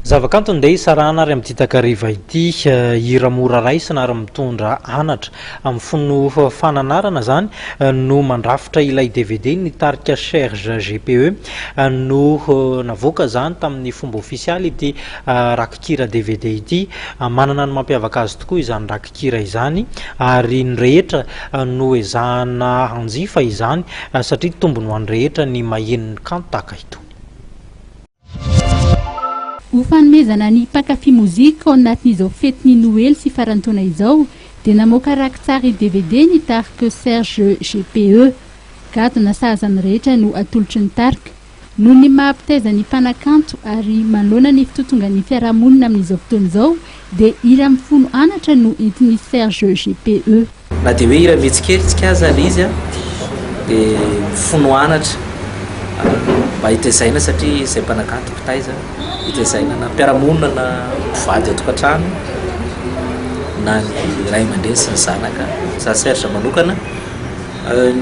Zavakanto ndeha sarana ary amin'ny titakariva ity hira mora raisina ary mitondra anatra amin'ny fono fananarana zany no mandrafitra ilay DVD ny tarika SERGE GPE no navoaka zany tamin'ny fomba ofisialy ity rakikira DVD ity manana ny mampiavaka azy tokoa izany rakikira izany ary ny rehetra no ezahana hanjifa izany satria tombony ho an'ny rehetra ny mahenon'ny kanto tahaka ito. Ho fanomezana ny mpankafy mozika ao anatin'izao fetin'ny Noely sy farantaona izao dia namoaka rakitsary DVD ny tarika SERGE GPE. Gadona sahazany rehetra no atolotry ny tarika noho ny mahampitaiza ny mpanakanto ary manoloana ny fitotonga ny fiarahamonina amin'izao fotoana izao dia hira mifono anatra no entin'ny SERGE GPE. Na dia hoe hira metsiketsika aza izy dia mifono anatra mba hitaizana satria izay mpanakanto mpitaiza hitaizana na mpiarahamonina na mpivady atokantrano na ny ray aman-dreny sy ny zanaka za SERGE manokana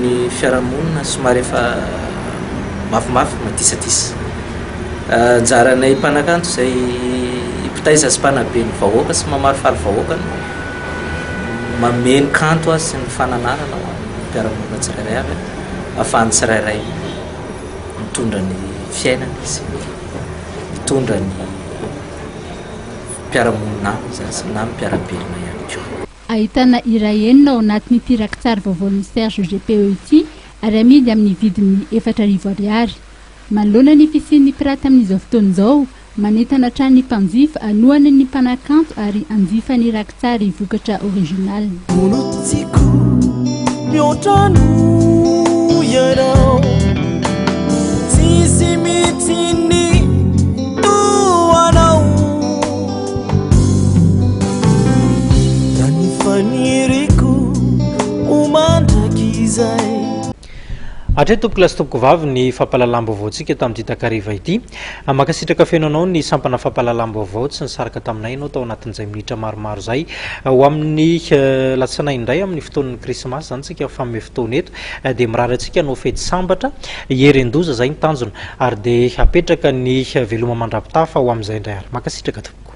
ny fiarahamonina somary efa mafimafy matisatisa anjaranay mpanakanto izay mpitaiza sy mpanabe ny vahoaka sy mamarofaly vahoakany mameno kanto azy sy ny fananarana mpiarahamonina tsirairay avy ahafahany tsirairay mitondra ny fiainana izy mitondra ny mpiarahamonina sy na mpiarabelona ihany koa. Ahitana hira enina ao anatin'ity rakitsary vaovaon'ny SERGE GPE ity ary amidy amin'ny vidiny 4,000 ariary. Manoloana ny fisian'ny pirata amin'izao fotoana izao manentana hatrany ny mpanjifa anohany ny mpanakanto ary anjifa ny rakitsary vokatra original. Atreto tompoko lasy tompoko vavy ny fampahalalam-baovaontsika tamin'ity takariva ity. Makasitraka fenonao ny sampana fampahalalam-baovao tsy nisaraka taminay ianao tao anatin'izay minitra maromaro zay ho amin'ny latsinainy indray amin'ny fotoan'ny krismasy zany tsika famehe fotoana eto dia mirary antsika anao fety sambatra herendoza zay ny tanjona ary dia hapetraka ny veloma mandrapitafa ho amin'izay indray ary makasitraka tompoko.